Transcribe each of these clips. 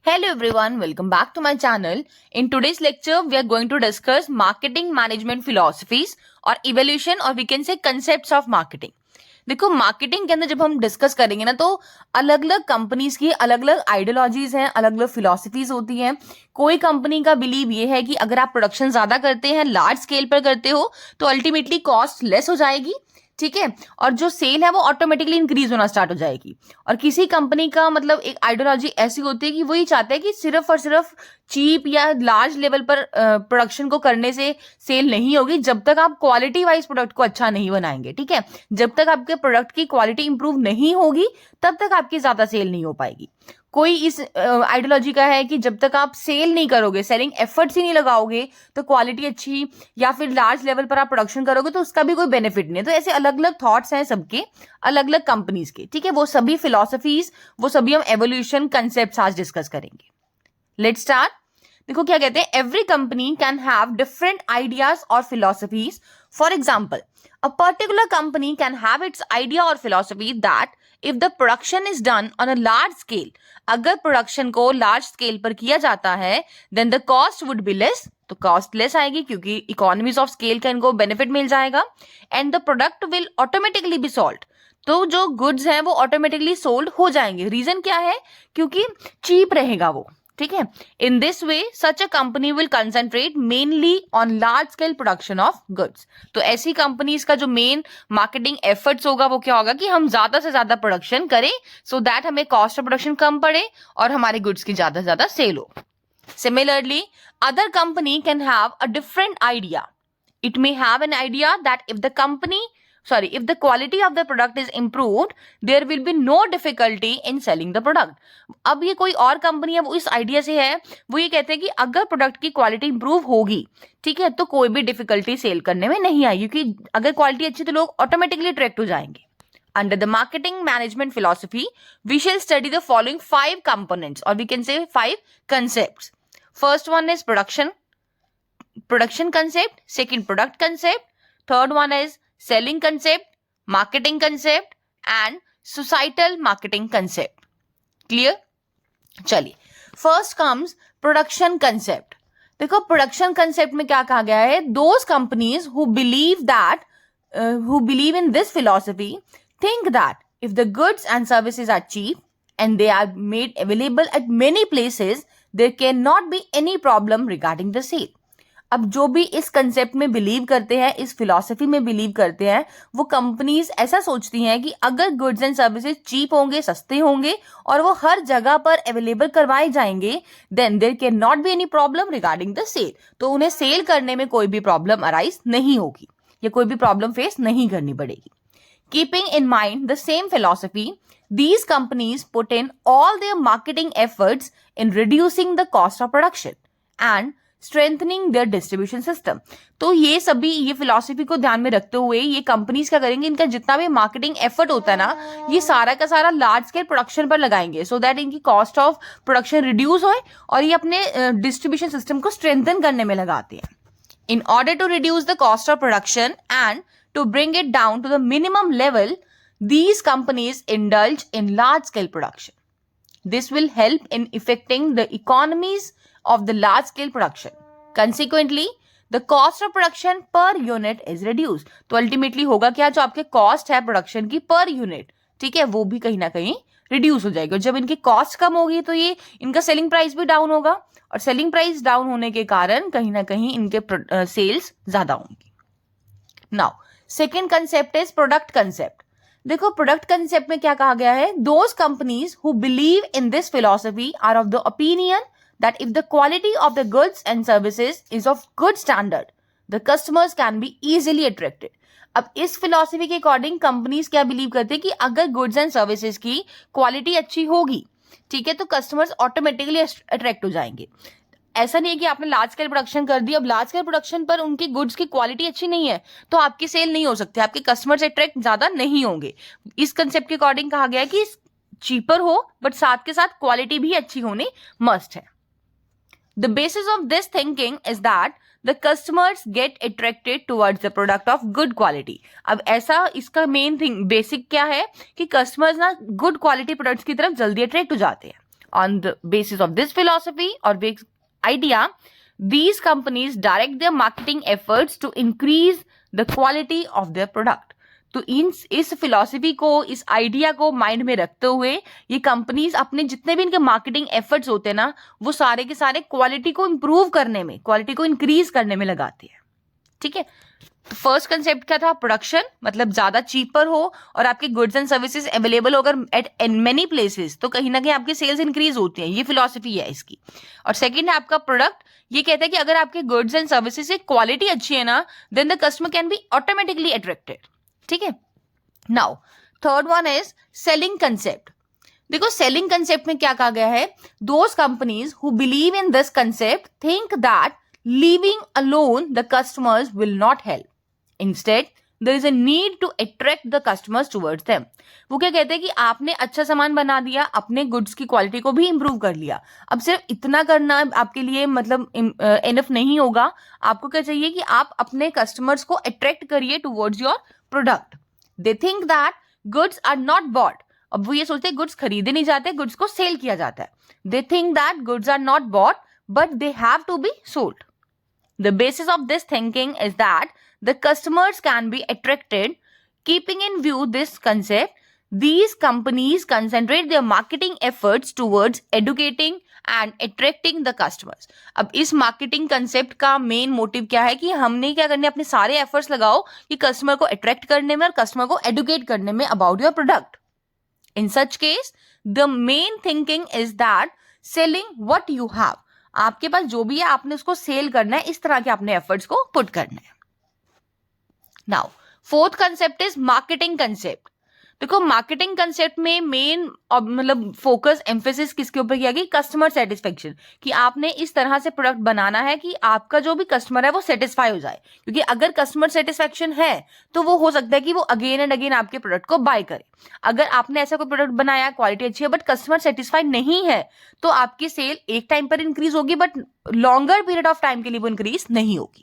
Hello everyone, welcome back to my channel. In today's lecture, we are going to discuss marketing management philosophies or evolution or we can say concepts of marketing. देखो marketing के अंदर जब हम discuss करेंगे ना तो अलग अलग कंपनीज की अलग अलग आइडियोलॉजीज हैं, अलग अलग फिलॉसफीज होती हैं. कोई कंपनी का बिलीव ये है कि अगर आप प्रोडक्शन ज्यादा करते हैं, लार्ज स्केल पर करते हो तो अल्टीमेटली कॉस्ट लेस हो जाएगी, ठीक है, और जो सेल है वो ऑटोमेटिकली इंक्रीज होना स्टार्ट हो जाएगी. और किसी कंपनी का मतलब एक आइडियोलॉजी ऐसी होती है कि वो ये चाहते हैं कि सिर्फ और सिर्फ चीप या लार्ज लेवल पर प्रोडक्शन को करने से सेल नहीं होगी जब तक आप क्वालिटी वाइज प्रोडक्ट को अच्छा नहीं बनाएंगे, ठीक है. जब तक आपके प्रोडक्ट की क्वालिटी इंप्रूव नहीं होगी तब तक आपकी ज्यादा सेल नहीं हो पाएगी. कोई इस आइडियोलॉजी का है कि जब तक आप सेल नहीं करोगे, सेलिंग एफर्ट्स ही नहीं लगाओगे तो क्वालिटी अच्छी या फिर लार्ज लेवल पर आप प्रोडक्शन करोगे तो उसका भी कोई बेनिफिट नहीं है. तो ऐसे अलग अलग थॉट्स हैं सबके, अलग अलग कंपनीज के, ठीक है. वो सभी फिलॉसफीज, वो सभी हम एवोल्यूशन कंसेप्ट आज डिस्कस करेंगे. Let's start. देखो क्या कहते हैं, every company can have different ideas और philosophies. For example, a particular company can have its idea or philosophy that if the production is done on a large scale, अगर production को large scale पर किया जाता है then the cost would be less, तो cost less आएगी क्योंकि economies of scale का इनको बेनिफिट मिल जाएगा. And the product will automatically be sold, तो जो गुड्स हैं वो ऑटोमेटिकली सोल्ड हो जाएंगे. रीजन क्या है? क्योंकि चीप रहेगा वो, ठीक है. In this way such a company will concentrate mainly on large scale production of goods. तो ऐसी कंपनीज का जो मेन मार्केटिंग एफर्ट्स होगा वो क्या होगा कि हम ज्यादा से ज्यादा प्रोडक्शन करें सो दैट हमें कॉस्ट ऑफ प्रोडक्शन कम पड़े और हमारे गुड्स की ज्यादा से ज्यादा सेल हो. Similarly, other company can have a different idea. It may have an idea that if the quality of the product is improved, there will be no difficulty in selling the product. अब ये कोई और company है, वो इस idea से है, वो ये कहते हैं कि अगर प्रोडक्ट की क्वालिटी इंप्रूव होगी, ठीक है, तो कोई भी डिफिकल्टी सेल करने में नहीं आएगी क्योंकि अगर क्वालिटी अच्छी तो लोग ऑटोमेटिकली अट्रैक्ट हो जाएंगे. Under the marketing management philosophy, we shall study the following 5 components or we can say 5 concepts. First one is production concept, second product concept, third one is selling concept, marketing concept and societal marketing concept. Clear? चलिए, first comes production concept. देखो production concept में क्या कहा गया है, those companies who believe in this philosophy think that if the goods and services are cheap and they are made available at many places, there cannot be any problem regarding the sale. अब जो भी इस concept में believe करते हैं, इस philosophy में believe करते हैं, वो कंपनीज ऐसा सोचती हैं कि अगर गुड्स एंड सर्विसेज चीप होंगे, सस्ते होंगे और वो हर जगह पर अवेलेबल करवाए जाएंगे, then there can not be any problem regarding the sale. तो उन्हें सेल करने में कोई भी प्रॉब्लम अराइज नहीं होगी या कोई भी प्रॉब्लम फेस नहीं करनी पड़ेगी. Keeping in mind the same philosophy, these companies put in all their marketing efforts in reducing the cost of production and strengthening their distribution system. तो ये सभी ये फिलॉसफी को ध्यान में रखते हुए ये कंपनीज क्या करेंगे, इनका जितना भी मार्केटिंग एफर्ट होता है ना, ये सारा का सारा लार्ज स्केल प्रोडक्शन पर लगाएंगे सो दैट इनकी कॉस्ट ऑफ प्रोडक्शन रिड्यूस हो और ये अपने डिस्ट्रीब्यूशन सिस्टम को स्ट्रेंथन करने में लगाते हैं. In order to reduce the cost of production and to bring it down to the minimum level, these companies indulge in large-scale production. This will help in effecting the economies of the large-scale production. Consequently, the cost of production per unit is reduced. तो ultimately होगा क्या, जो आपके cost है production की per unit, ठीक है, वो भी कहीं ना कहीं रिड्यूस हो जाएगी. और जब इनकी कॉस्ट कम होगी तो ये इनका सेलिंग प्राइस भी डाउन होगा और सेलिंग प्राइस डाउन होने के कारण कहीं ना कहीं इनके सेल्स ज्यादा होंगी. Now second concept is product concept. देखो प्रोडक्ट कंसेप्ट में क्या कहा गया है, those companies who believe in this philosophy are of the opinion that if the quality of the goods and services is of good standard, the customers can be easily attracted. अब इस philosophy के according companies क्या believe करते हैं कि अगर goods and services की quality अच्छी होगी, ठीक है, तो कस्टमर्स ऑटोमेटिकली अट्रैक्ट हो जाएंगे. ऐसा नहीं है कि आपने लार्ज स्केल प्रोडक्शन कर दी, अब लार्ज स्केल प्रोडक्शन पर उनकी गुड्स की क्वालिटी अच्छी नहीं है तो आपकी सेल नहीं हो सकती, आपके कस्टमर्स अट्रैक्ट ज्यादा नहीं होंगे. इस कंसेप्ट के अकॉर्डिंग कहा गया है कि चीपर हो बट साथ के साथ क्वालिटी भी अच्छी होनी मस्ट है. The basis of this thinking is that the customers get attracted towards the product of good quality. अब ऐसा इसका मेन थिंग बेसिक क्या है कि कस्टमर्स ना गुड क्वालिटी प्रोडक्ट्स की तरफ जल्दी अट्रैक्ट हो जाते हैं On the basis of this philosophy or this idea, these companies direct their marketing efforts to increase the quality of their product. तो इस फिलॉसफी को, इस आइडिया को माइंड में रखते हुए ये कंपनीज अपने जितने भी इनके मार्केटिंग एफर्ट्स होते हैं ना, वो सारे के सारे क्वालिटी को इंप्रूव करने में, क्वालिटी को इंक्रीज करने में लगाते हैं. ठीक है. फर्स्ट कंसेप्ट क्या था? प्रोडक्शन, मतलब ज्यादा चीपर हो और आपके गुड्स एंड सर्विसेज अवेलेबल हो अगर एट मेनी प्लेसेस, तो कहीं ना कहीं आपकी सेल्स इंक्रीज होती हैं. ये फिलॉसफी है इसकी. और सेकंड है आपका प्रोडक्ट. ये कहता है कि अगर आपके गुड्स एंड सर्विसेज की क्वालिटी अच्छी है ना, then the customer can be automatically attracted. ठीक है. Now third one is selling concept. देखो सेलिंग कंसेप्ट में क्या कहा गया है? Those companies who believe in this concept think that leaving alone the customers will not help. Instead there is a need to attract the customers towards them. वो क्या कहते हैं कि आपने अच्छा सामान बना दिया, अपने गुड्स की क्वालिटी को भी इंप्रूव कर लिया. अब सिर्फ इतना करना आपके लिए मतलब इनफ नहीं होगा. आपको क्या चाहिए कि आप अपने कस्टमर्स को अट्रैक्ट करिए towards your product. They think that goods are not bought. अब वो ये सोचते हैं गुड्स खरीदे नहीं जाते, गुड्स को सेल किया जाता है. They think that goods are not bought but they have to be sold. The basis of this thinking is that the customers can be attracted. Keeping in view this concept, these companies concentrate their marketing efforts towards educating and attracting the customers. अब इस marketing concept का main motive क्या है कि हमने क्या करने, अपने सारे efforts लगाओ कि customer को attract करने में और customer को educate करने में about your product. In such case, the main thinking is that selling what you have. आपके पास जो भी है आपने उसको सेल करना है. इस तरह के अपने एफर्ट्स को पुट करना है. Now fourth concept is marketing concept. देखो मार्केटिंग कंसेप्ट में मेन मतलब फोकस एम्फेसिस किसके ऊपर किया गया? Customer satisfaction. कि आपने इस तरह से प्रोडक्ट बनाना है कि आपका जो भी कस्टमर है वो सेटिस्फाई हो जाए. क्योंकि अगर कस्टमर सेटिस्फेक्शन है तो वो हो सकता है कि वो अगेन एंड अगेन आपके प्रोडक्ट को बाय करे. अगर आपने ऐसा कोई प्रोडक्ट बनाया, क्वालिटी अच्छी है बट कस्टमर सेटिस्फाइड नहीं है, तो आपकी सेल एक टाइम पर इंक्रीज होगी but longer period of time के लिए वो इंक्रीज नहीं होगी.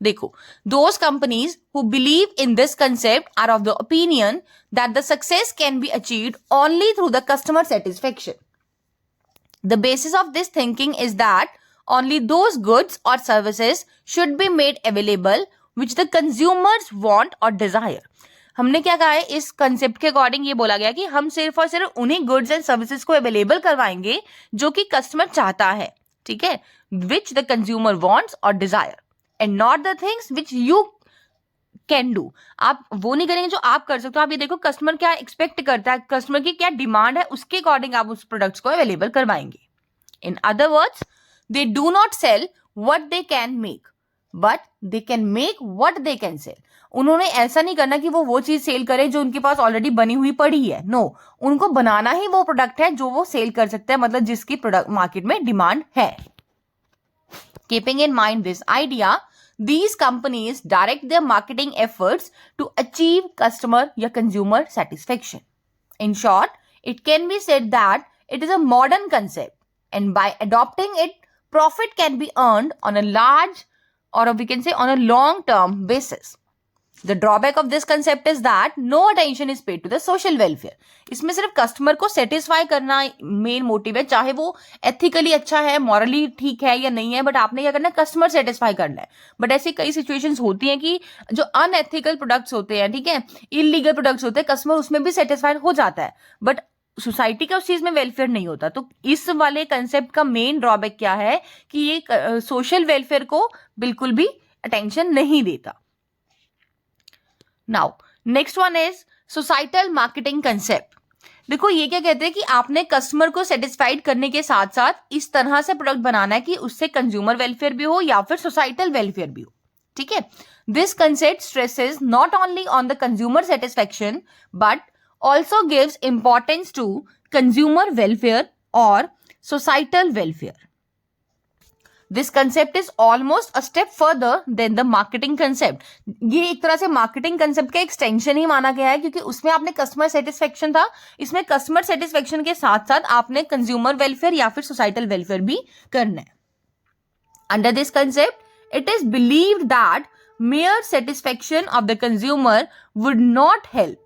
देखो, those companies who believe in this concept are of the opinion that the success can be achieved only through the customer satisfaction. The basis of this thinking is that only those goods or services should be made available which the consumers want or desire. हमने क्या कहा है? इस concept के according ये बोला गया कि हम सिर्फ और सिर्फ उन्हीं गुड्स एंड सर्विसेज को अवेलेबल करवाएंगे जो कि कस्टमर चाहता है. ठीक है. विच द कंज्यूमर वॉन्ट्स और Dzire and not the things which you can do. आप वो नहीं करेंगे जो आप कर सकते हो. आप ये देखो कस्टमर क्या एक्सपेक्ट करता है, कस्टमर की क्या डिमांड है, उसके अकॉर्डिंग आप उस प्रोडक्ट्स को अवेलेबल करवाएंगे. In other words, they do not sell what they can make but they can make what they can sell. उन्होंने ऐसा नहीं करना कि वो चीज सेल करे जो उनके पास ऑलरेडी बनी हुई पड़ी है. नो, उनको बनाना ही वो प्रोडक्ट है जो वो सेल कर सकते हैं, मतलब जिसकी प्रोडक्ट मार्केट में डिमांड है. Keeping in mind this idea, these companies direct their marketing efforts to achieve customer या consumer satisfaction. In short, it can be said that it is a modern concept, and by adopting it, profit can be earned on a large, or we can say on a long-term basis. The drawback of this concept is that no attention is paid to the social welfare. इसमें सिर्फ customer को satisfy करना main motive है, चाहे वो ethically अच्छा है, morally ठीक है या नहीं है, बट आपने क्या करना है? कस्टमर सेटिस्फाई करना है. बट ऐसी कई सिचुएशंस होती हैं कि जो अनएथिकल प्रोडक्ट्स होते हैं, ठीक है, इलीगल प्रोडक्ट्स होते हैं, कस्टमर उसमें भी सेटिस्फाइड हो जाता है बट सोसाइटी का उस चीज में वेलफेयर नहीं होता. तो इस वाले कंसेप्ट का मेन ड्रॉबैक क्या है कि ये सोशल वेलफेयर को बिल्कुल भी अटेंशन नहीं देता. Now next one is societal marketing concept. देखो ये क्या कहते हैं कि आपने कस्टमर को सेटिस्फाइड करने के साथ साथ इस तरह से प्रोडक्ट बनाना है कि उससे कंज्यूमर वेलफेयर भी हो या फिर सोसाइटल वेलफेयर भी हो. ठीक है. This concept stresses not only on the consumer satisfaction but also gives importance to consumer welfare और societal welfare. This concept is almost a step further than the marketing concept. ये एक तरह से marketing concept का extension ही माना गया है क्योंकि उसमें आपने कस्टमर सेटिस्फेक्शन था, इसमें कस्टमर सेटिस्फेक्शन के साथ साथ आपने कंज्यूमर वेलफेयर या फिर सोसाइटल वेलफेयर भी करना है. Under this concept, it is believed that mere satisfaction of the consumer would not help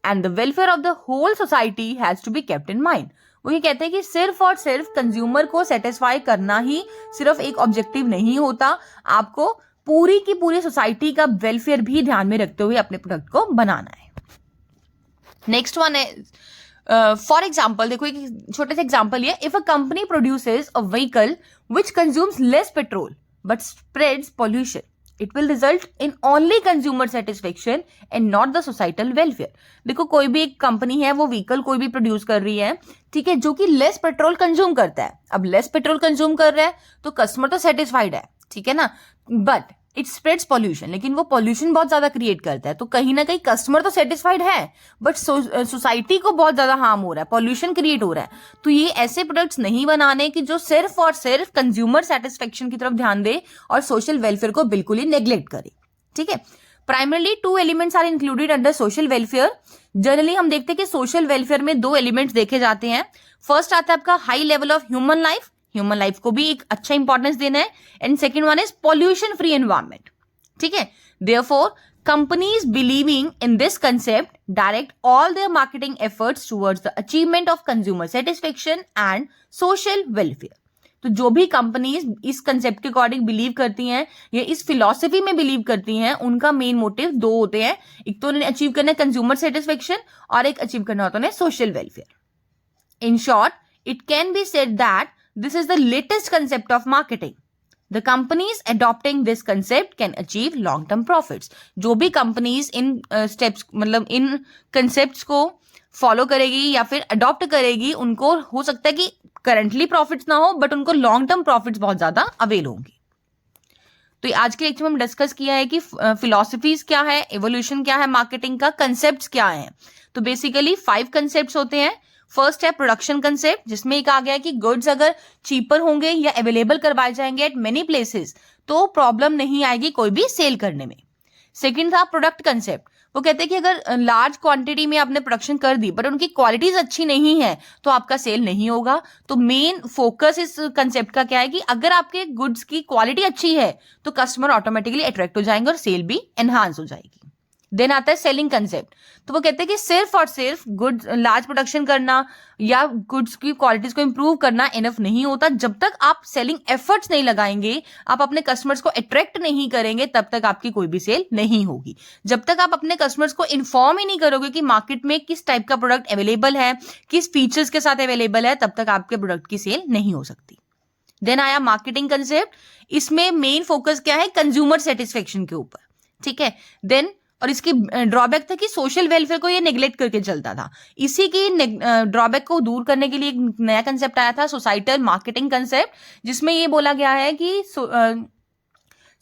and the welfare of the whole society has to be kept in mind. वो ये कहते हैं कि सिर्फ और सिर्फ कंज्यूमर को सेटिस्फाई करना ही सिर्फ एक ऑब्जेक्टिव नहीं होता, आपको पूरी की पूरी सोसाइटी का वेलफेयर भी ध्यान में रखते हुए अपने प्रोडक्ट को बनाना है। नेक्स्ट वन है फॉर एग्जाम्पल, देखो एक छोटे से एग्जाम्पल ये, if a company produces a vehicle which consumes less petrol but spreads pollution, it will result in only consumer satisfaction and not the societal welfare. देखो कोई भी एक कंपनी है, वो व्हीकल कोई भी प्रोड्यूस कर रही है, ठीक है, जो कि लेस पेट्रोल कंज्यूम करता है। अब लेस पेट्रोल कंज्यूम कर रहा है तो कस्टमर तो सेटिस्फाइड है, ठीक है ना, बट इट स्प्रेड्स पॉल्यूशन, लेकिन वो पॉल्यूशन बहुत ज्यादा क्रिएट करता है। तो कहीं ना कहीं कस्टमर तो सेटिस्फाइड है, बट सोसाइटी को बहुत ज्यादा हार्म हो रहा है, पॉल्यूशन क्रिएट हो रहा है। तो ये ऐसे प्रोडक्ट्स नहीं बनाने कि जो सिर्फ और सिर्फ कंज्यूमर सेटिस्फेक्शन की तरफ ध्यान दे और सोशल वेलफेयर को बिल्कुल ही नेग्लेक्ट करे, ठीक है। Primarily 2 elements are included under social welfare. Generally हम देखते हैं कि सोशल वेलफेयर में 2 एलिमेंट्स देखे जाते हैं। फर्स्ट आता है आपका high level of human life, human life को भी एक अच्छा इंपॉर्टेंस देना है, and second one is pollution free environment, ठीक है। Therefore companies believing in this concept direct all their marketing efforts towards the achievement of consumer satisfaction and social welfare. तो जो भी कंपनीज इस कंसेप्ट के अकॉर्डिंग बिलीव करती हैं या इस फिलॉसफी में बिलीव करती हैं, उनका मेन मोटिव 2 होते हैं, एक तो उन्हें अचीव करना है कंज्यूमर सेटिस्फेक्शन और एक अचीव करना होता है social welfare. In short, it can be said that this is the latest concept of marketing. The companies adopting this concept can achieve long term profits. जो भी companies इन steps मतलब इन concepts को follow करेगी या फिर adopt करेगी, उनको हो सकता है कि currently profits ना हो, but उनको long term profits बहुत ज्यादा avail होंगी। तो आज के लेक्चर में हम डिस्कस किया है कि फिलॉसफीज क्या है, एवोल्यूशन क्या है, मार्केटिंग का कंसेप्ट्स क्या है। तो बेसिकली 5 कंसेप्ट्स होते हैं। फर्स्ट है प्रोडक्शन कंसेप्ट, जिसमें एक आ गया कि गुड्स अगर चीपर होंगे या अवेलेबल करवाए जाएंगे एट मेनी प्लेसेस तो प्रॉब्लम नहीं आएगी कोई भी सेल करने में। सेकंड था प्रोडक्ट कंसेप्ट, वो कहते हैं कि अगर लार्ज क्वांटिटी में आपने प्रोडक्शन कर दी बट उनकी क्वालिटीज अच्छी नहीं है तो आपका सेल नहीं होगा। तो मेन फोकस इस कंसेप्ट का क्या है कि अगर आपके गुड्स की क्वालिटी अच्छी है तो कस्टमर ऑटोमेटिकली अट्रैक्ट हो जाएंगे और सेल भी एनहांस हो जाएगी। देन आता है सेलिंग कंसेप्ट, तो वो कहते हैं कि सिर्फ और सिर्फ गुड्स लार्ज प्रोडक्शन करना या गुड्स की क्वालिटीज को इंप्रूव करना इनफ नहीं होता। जब तक आप सेलिंग एफर्ट्स नहीं लगाएंगे, आप अपने कस्टमर्स को अट्रैक्ट नहीं करेंगे, तब तक आपकी कोई भी सेल नहीं होगी। जब तक आप अपने कस्टमर्स को इन्फॉर्म ही नहीं करोगे कि मार्केट में किस टाइप का प्रोडक्ट अवेलेबल है, किस फीचर्स के साथ अवेलेबल है, तब तक आपके प्रोडक्ट की सेल नहीं हो सकती। देन आया मार्केटिंग कंसेप्ट, इसमें मेन फोकस क्या है, कंज्यूमर सेटिस्फेक्शन के ऊपर, ठीक है। देन और इसकी ड्रॉबैक था कि सोशल वेलफेयर को ये नेग्लेक्ट करके चलता था। इसी की ड्रॉबैक को दूर करने के लिए एक नया कंसेप्ट आया था, सोसाइटल मार्केटिंग कंसेप्ट, जिसमें ये बोला गया है कि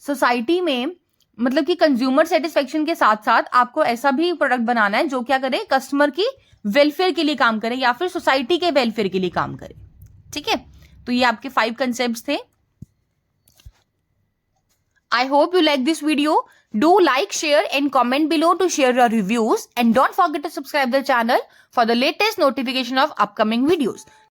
सोसाइटी में मतलब कि कंज्यूमर सेटिस्फेक्शन के साथ साथ आपको ऐसा भी प्रोडक्ट बनाना है जो क्या करे, कस्टमर की वेलफेयर के लिए काम करे या फिर सोसाइटी के वेलफेयर के लिए काम करे, ठीक है। तो ये आपके 5 कंसेप्ट्स थे। I hope you like this video. Do like, share and comment below to share your reviews, and don't forget to subscribe the channel for the latest notification of upcoming videos.